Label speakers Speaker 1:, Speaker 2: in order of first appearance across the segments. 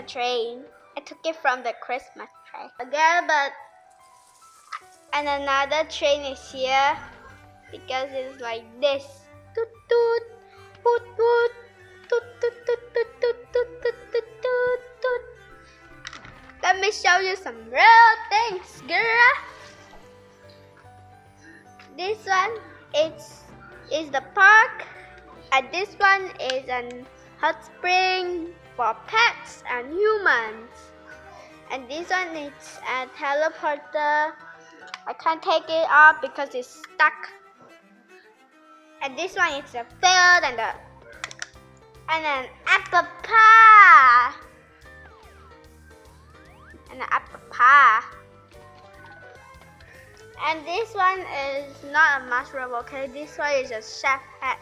Speaker 1: tree. I took it from the Christmas tree. Again, and another train is here because it's like this. Toot toot, toot toot, toot toot toot toot toot toot toot toot toot. Let me show you some real things, girl. This one is the park, and this one is an hot spring for pets and humans. And this one is a teleporter. I can't take it off because it's stuck. And this one is a field and an apple pie. And an apple pie. And this one is not a mushroom, okay? This one is a chef hat.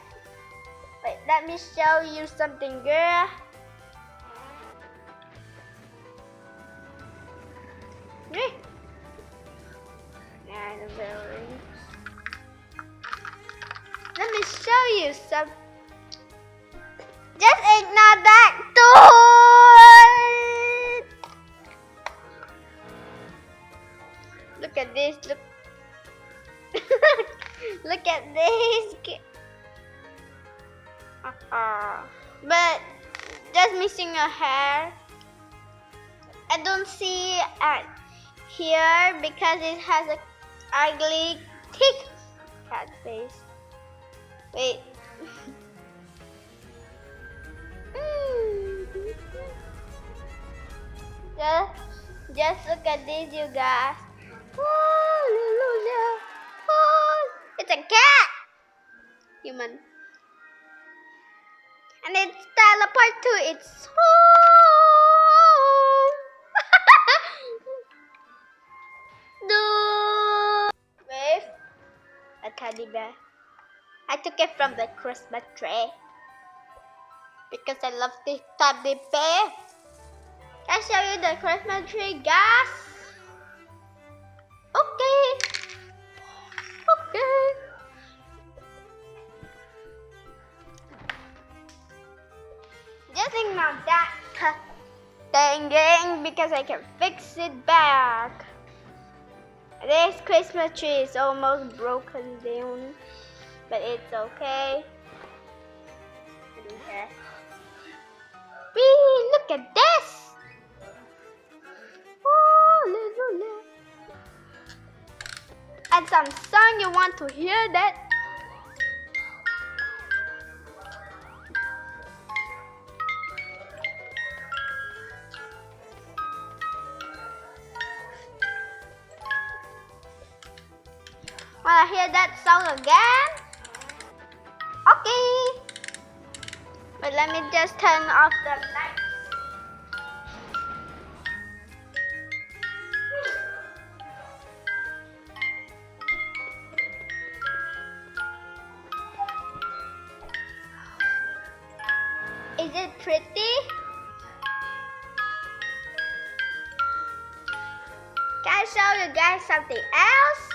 Speaker 1: Wait, let me show you something, girl. Let me show you some. Just ignore that door. Look at this. Look. Look at this. But just missing a hair. I don't see it here because it has a ugly thick cat face. Wait. Just look at this, you guys. Hallelujah. Oh, it's a cat. Human. And it's teleport to its home. With a teddy bear. I took it from the Christmas tree because I love this teddy bear. Can I show you the Christmas tree, guys? Okay. Just ignore that thing because I can fix it back. This Christmas tree is almost broken down, but it's okay. Wee, look at this! Hallelujah. And some song, you want to hear that? Wanna hear that song again? Okay. But let me just turn off the lights. Is it pretty? Can I show you guys something else?